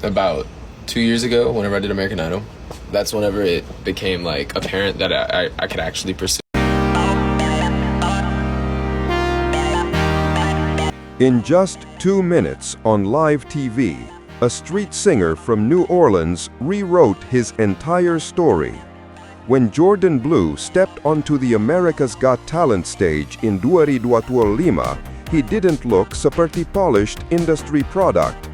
about 2 years ago, whenever I did American Idol. That's whenever it became like apparent that I could actually pursue. In just 2 minutes on live TV, a street singer from New Orleans rewrote his entire story. When Jourdan Blue stepped onto the America's Got Talent stage in 2025, he didn't look seperti polished industry product.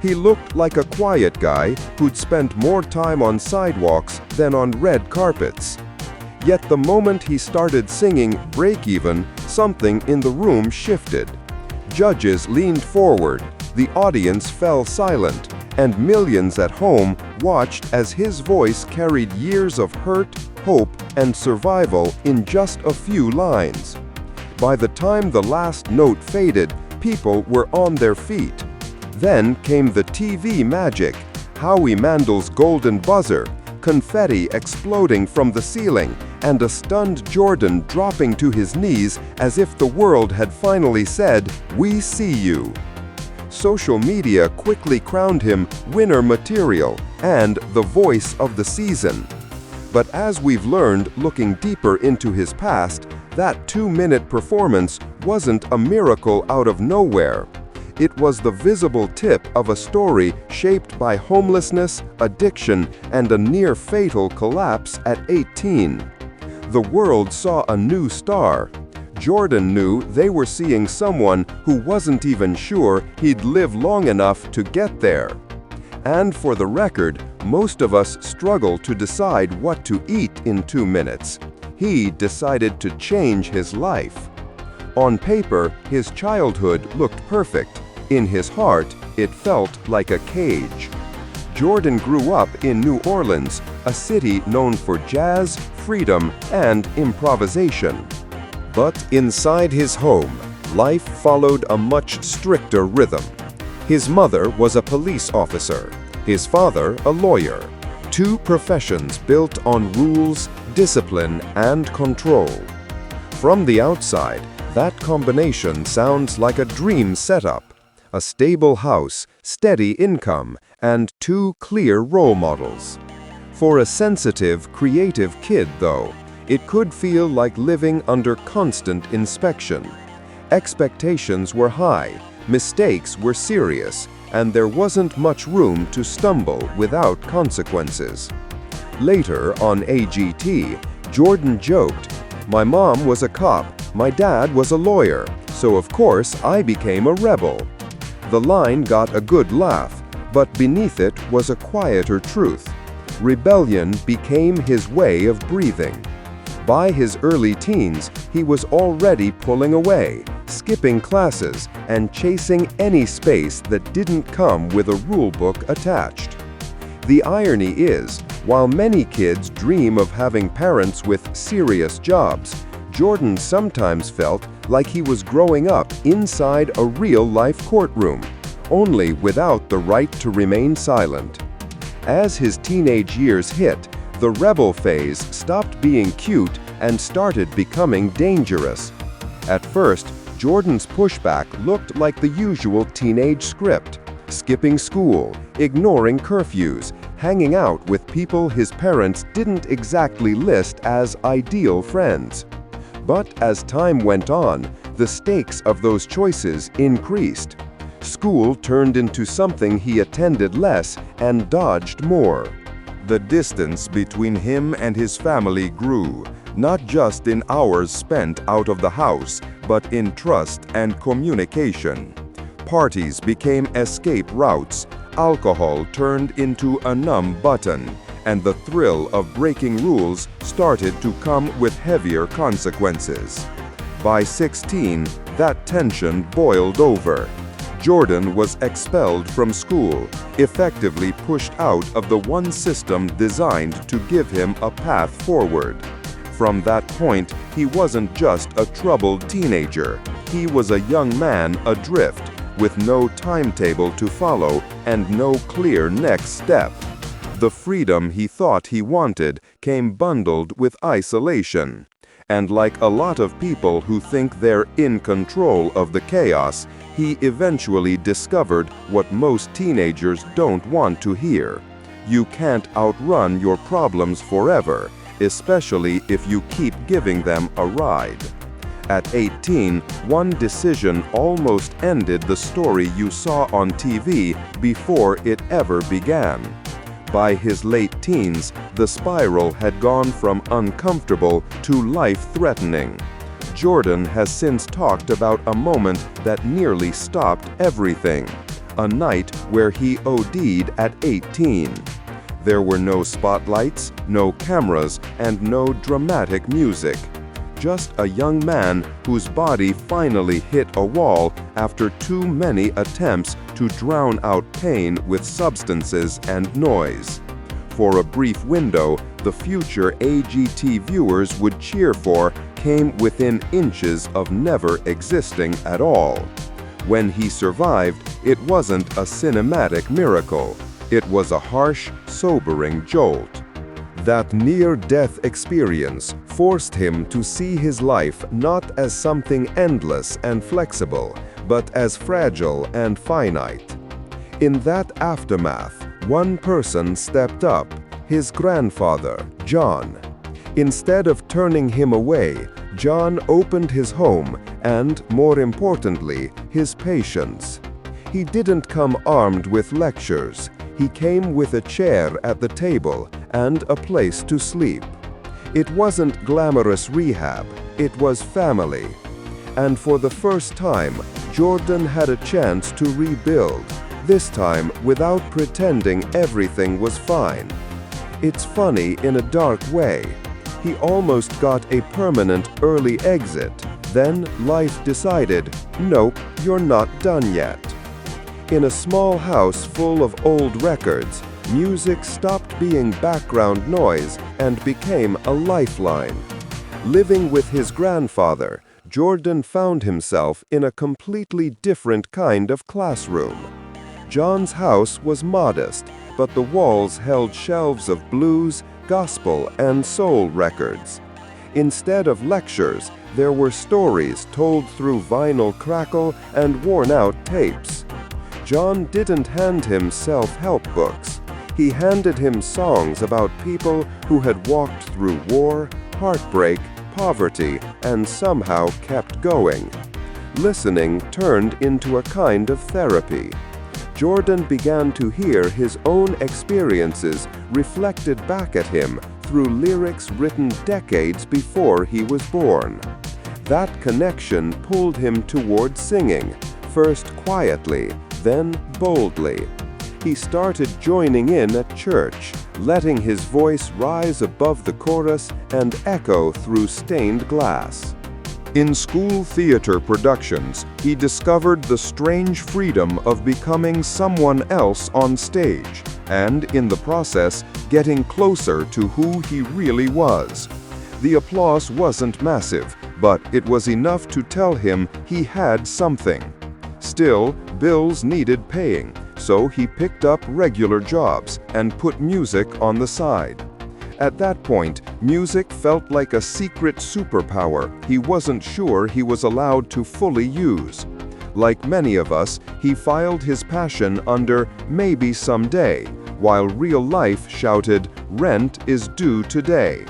He looked like a quiet guy who'd spent more time on sidewalks than on red carpets. Yet the moment he started singing Break Even, something in the room shifted. Judges leaned forward, the audience fell silent, and millions at home watched as his voice carried years of hurt, hope, and survival in just a few lines. By the time the last note faded, people were on their feet. Then came the TV magic, Howie Mandel's golden buzzer, confetti exploding from the ceiling, and a stunned Jourdan dropping to his knees as if the world had finally said, "We see you." Social media quickly crowned him winner material and the voice of the season. But as we've learned looking deeper into his past, that 2-minute performance wasn't a miracle out of nowhere. It was the visible tip of a story shaped by homelessness, addiction, and a near-fatal collapse at 18. The world saw a new star. Jourdan knew they were seeing someone who wasn't even sure he'd live long enough to get there. And for the record, most of us struggle to decide what to eat in 2 minutes. He decided to change his life. On paper, his childhood looked perfect. In his heart, it felt like a cage. Jourdan grew up in New Orleans, a city known for jazz, freedom, and improvisation. But inside his home, life followed a much stricter rhythm. His mother was a police officer, his father a lawyer, 2 professions built on rules, discipline, and control. From the outside, that combination sounds like a dream setup. A stable house, steady income, and 2 clear role models. For a sensitive, creative kid, though, it could feel like living under constant inspection. Expectations were high, mistakes were serious, and there wasn't much room to stumble without consequences. Later, on AGT, Jourdan joked, "My mom was a cop, my dad was a lawyer, so of course I became a rebel." The line got a good laugh, but beneath it was a quieter truth. Rebellion became his way of breathing. By his early teens, he was already pulling away, skipping classes, and chasing any space that didn't come with a rulebook attached. The irony is, while many kids dream of having parents with serious jobs, Jourdan sometimes felt like he was growing up inside a real-life courtroom, only without the right to remain silent. As his teenage years hit, the rebel phase stopped being cute and started becoming dangerous. At first, Jourdan's pushback looked like the usual teenage script: skipping school, ignoring curfews, hanging out with people his parents didn't exactly list as ideal friends. But as time went on, the stakes of those choices increased. School turned into something he attended less and dodged more. The distance between him and his family grew, not just in hours spent out of the house, but in trust and communication. Parties became escape routes, alcohol turned into a numb button, and the thrill of breaking rules started to come with heavier consequences. By 16, that tension boiled over. Jourdan was expelled from school, effectively pushed out of the one system designed to give him a path forward. From that point, he wasn't just a troubled teenager. He was a young man adrift, with no timetable to follow and no clear next step. The freedom he thought he wanted came bundled with isolation. And like a lot of people who think they're in control of the chaos, he eventually discovered what most teenagers don't want to hear. You can't outrun your problems forever, especially if you keep giving them a ride. At 18, one decision almost ended the story you saw on TV before it ever began. By his late teens, the spiral had gone from uncomfortable to life-threatening. Jourdan has since talked about a moment that nearly stopped everything, a night where he OD'd at 18. There were no spotlights, no cameras, and no dramatic music. Just a young man whose body finally hit a wall after too many attempts to drown out pain with substances and noise. For a brief window, the future AGT viewers would cheer for came within inches of never existing at all. When he survived, it wasn't a cinematic miracle. It was a harsh, sobering jolt. That near-death experience forced him to see his life not as something endless and flexible, but as fragile and finite. In that aftermath, one person stepped up, his grandfather, John. Instead of turning him away, John opened his home and, more importantly, his patience. He didn't come armed with lectures. He came with a chair at the table and a place to sleep. It wasn't glamorous rehab, it was family. And for the first time, Jourdan had a chance to rebuild, this time without pretending everything was fine. It's funny in a dark way. He almost got a permanent early exit. Then life decided, nope, you're not done yet. In a small house full of old records, music stopped being background noise and became a lifeline. Living with his grandfather, Jourdan found himself in a completely different kind of classroom. John's house was modest, but the walls held shelves of blues, gospel, and soul records. Instead of lectures, there were stories told through vinyl crackle and worn-out tapes. John didn't hand him self-help books. He handed him songs about people who had walked through war, heartbreak, poverty, and somehow kept going. Listening turned into a kind of therapy. Jourdan began to hear his own experiences reflected back at him through lyrics written decades before he was born. That connection pulled him toward singing, first quietly, then boldly. He started joining in at church, letting his voice rise above the chorus and echo through stained glass. In school theater productions, he discovered the strange freedom of becoming someone else on stage, and in the process, getting closer to who he really was. The applause wasn't massive, but it was enough to tell him he had something. Still, bills needed paying, so he picked up regular jobs and put music on the side. At that point, music felt like a secret superpower he wasn't sure he was allowed to fully use. Like many of us, he filed his passion under "maybe someday," while real life shouted, "Rent is due today."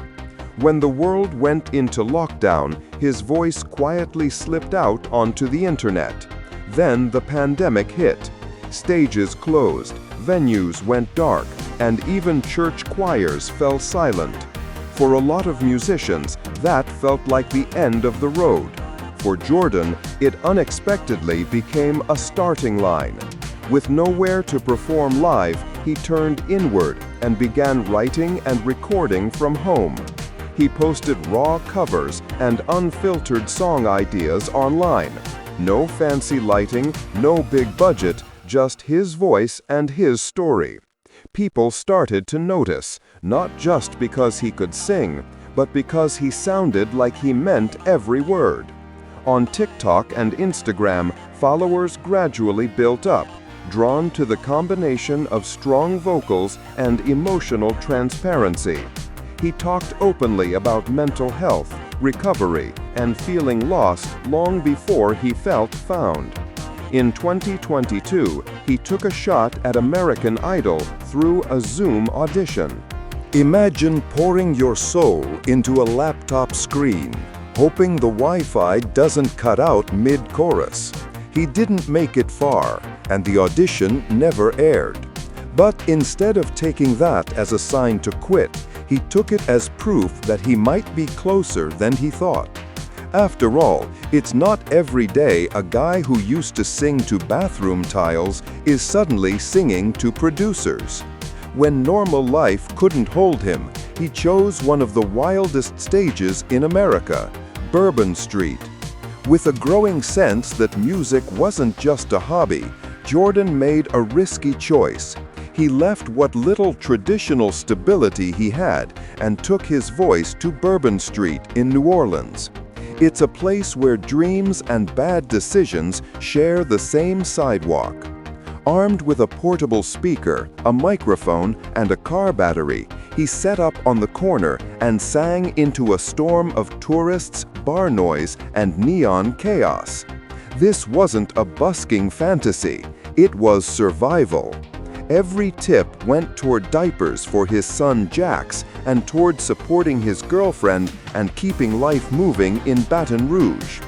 When the world went into lockdown, his voice quietly slipped out onto the internet. Then the pandemic hit. Stages closed, venues went dark, and even church choirs fell silent. For a lot of musicians, that felt like the end of the road. For Jourdan, it unexpectedly became a starting line. With nowhere to perform live, he turned inward and began writing and recording from home. He posted raw covers and unfiltered song ideas online. No fancy lighting, no big budget, just his voice and his story. People started to notice, not just because he could sing, but because he sounded like he meant every word. On TikTok and Instagram, followers gradually built up, drawn to the combination of strong vocals and emotional transparency. He talked openly about mental health, recovery, and feeling lost long before he felt found. In 2022, he took a shot at American Idol through a Zoom audition. Imagine pouring your soul into a laptop screen, hoping the Wi-Fi doesn't cut out mid-chorus. He didn't make it far, and the audition never aired. But instead of taking that as a sign to quit, he took it as proof that he might be closer than he thought. After all, it's not every day a guy who used to sing to bathroom tiles is suddenly singing to producers. When normal life couldn't hold him, he chose one of the wildest stages in America, Bourbon Street. With a growing sense that music wasn't just a hobby, Jourdan made a risky choice. He left what little traditional stability he had and took his voice to Bourbon Street in New Orleans. It's a place where dreams and bad decisions share the same sidewalk. Armed with a portable speaker, a microphone, and a car battery, he set up on the corner and sang into a storm of tourists, bar noise, and neon chaos. This wasn't a busking fantasy, it was survival. Every tip went toward diapers for his son Jax and toward supporting his girlfriend and keeping life moving in Baton Rouge.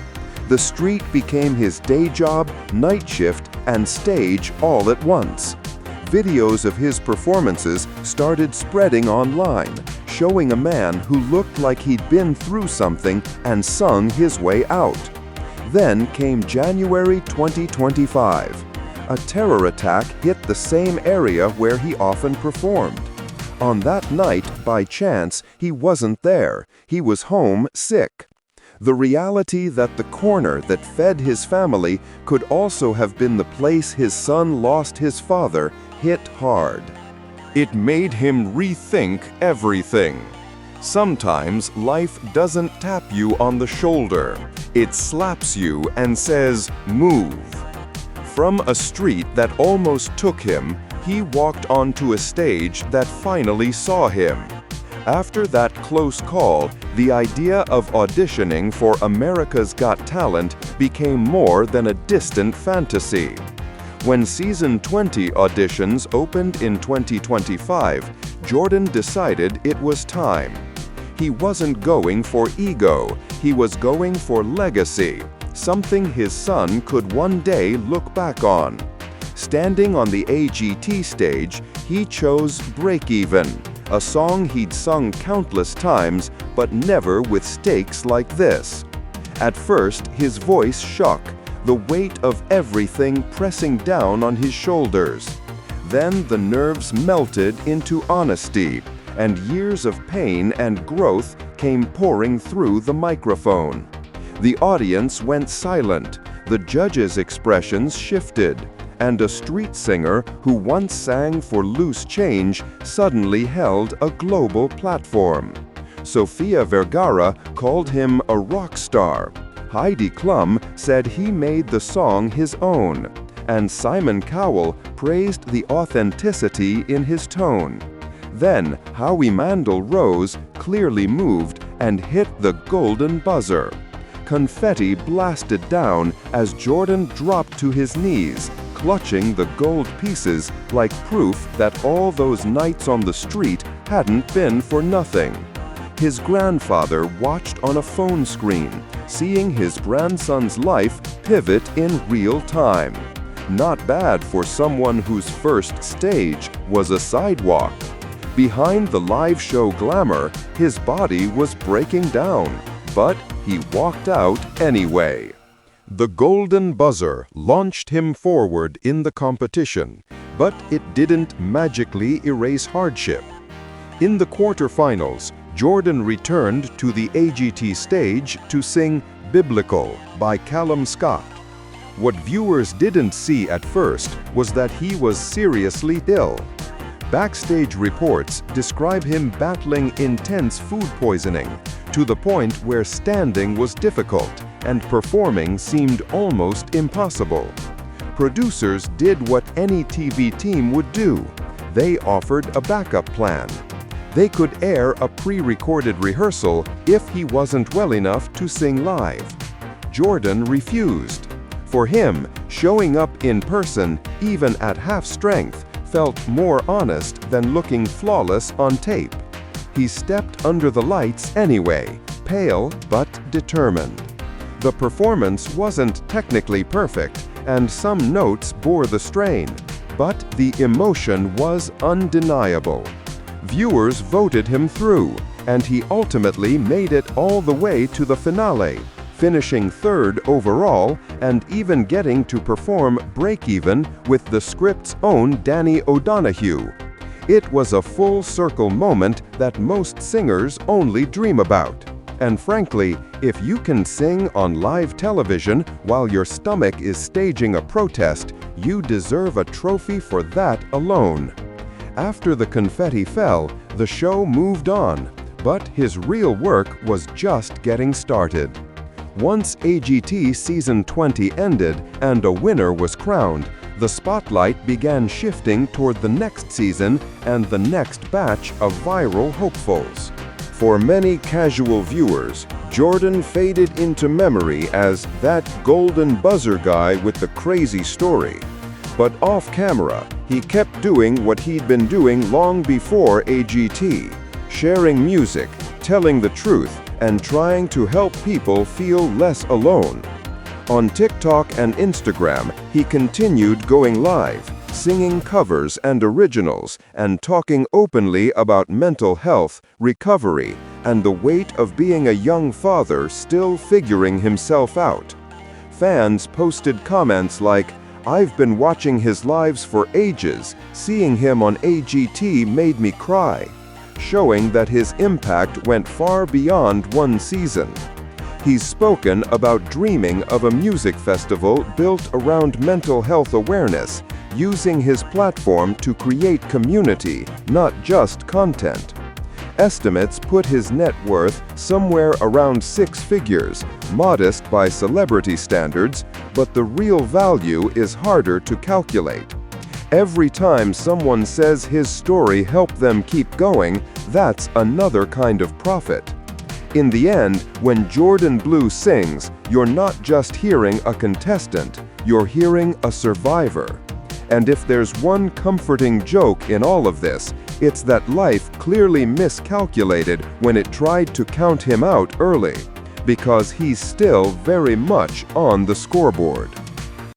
The street became his day job, night shift, and stage all at once. Videos of his performances started spreading online, showing a man who looked like he'd been through something and sung his way out. Then came January 2025. A terror attack hit the same area where he often performed. On that night, by chance, he wasn't there. He was home sick. The reality that the corner that fed his family could also have been the place his son lost his father hit hard. It made him rethink everything. Sometimes life doesn't tap you on the shoulder. It slaps you and says, "Move." From a street that almost took him, he walked onto a stage that finally saw him. After that close call, the idea of auditioning for America's Got Talent became more than a distant fantasy. When Season 20 auditions opened in 2025, Jourdan decided it was time. He wasn't going for ego, he was going for legacy. Something his son could one day look back on. Standing on the AGT stage, he chose Break Even, a song he'd sung countless times, but never with stakes like this. At first, his voice shook, the weight of everything pressing down on his shoulders. Then the nerves melted into honesty, and years of pain and growth came pouring through the microphone. The audience went silent, the judges' expressions shifted, and a street singer who once sang for loose change suddenly held a global platform. Sofia Vergara called him a rock star. Heidi Klum said he made the song his own, and Simon Cowell praised the authenticity in his tone. Then Howie Mandel rose, clearly moved, and hit the golden buzzer. Confetti blasted down as Jourdan dropped to his knees, clutching the gold pieces like proof that all those nights on the street hadn't been for nothing. His grandfather watched on a phone screen, seeing his grandson's life pivot in real time. Not bad for someone whose first stage was a sidewalk. Behind the live show glamour, his body was breaking down, but he walked out anyway. The golden buzzer launched him forward in the competition, but it didn't magically erase hardship. In the quarterfinals, Jourdan returned to the AGT stage to sing Biblical by Callum Scott. What viewers didn't see at first was that he was seriously ill. Backstage reports describe him battling intense food poisoning, to the point where standing was difficult and performing seemed almost impossible. Producers did what any TV team would do. They offered a backup plan. They could air a pre-recorded rehearsal if he wasn't well enough to sing live. Jourdan refused. For him, showing up in person, even at half strength, felt more honest than looking flawless on tape. He stepped under the lights anyway, pale but determined. The performance wasn't technically perfect, and some notes bore the strain, but the emotion was undeniable. Viewers voted him through, and he ultimately made it all the way to the finale, finishing third overall and even getting to perform Break-Even with the script's own Danny O'Donoghue. It was a full-circle moment that most singers only dream about. And frankly, if you can sing on live television while your stomach is staging a protest, you deserve a trophy for that alone. After the confetti fell, the show moved on, but his real work was just getting started. Once AGT Season 20 ended and a winner was crowned, the spotlight began shifting toward the next season and the next batch of viral hopefuls. For many casual viewers, Jourdan faded into memory as that golden buzzer guy with the crazy story. But off camera, he kept doing what he'd been doing long before AGT, sharing music, telling the truth, and trying to help people feel less alone. On TikTok and Instagram, he continued going live, singing covers and originals, and talking openly about mental health, recovery, and the weight of being a young father still figuring himself out. Fans posted comments like, "I've been watching his lives for ages. Seeing him on AGT made me cry," showing that his impact went far beyond one season. He's spoken about dreaming of a music festival built around mental health awareness, using his platform to create community, not just content. Estimates put his net worth somewhere around 6 figures, modest by celebrity standards, but the real value is harder to calculate. Every time someone says his story helped them keep going, that's another kind of profit. In the end, when Jourdan Blue sings, you're not just hearing a contestant, you're hearing a survivor. And if there's one comforting joke in all of this, it's that life clearly miscalculated when it tried to count him out early, because he's still very much on the scoreboard.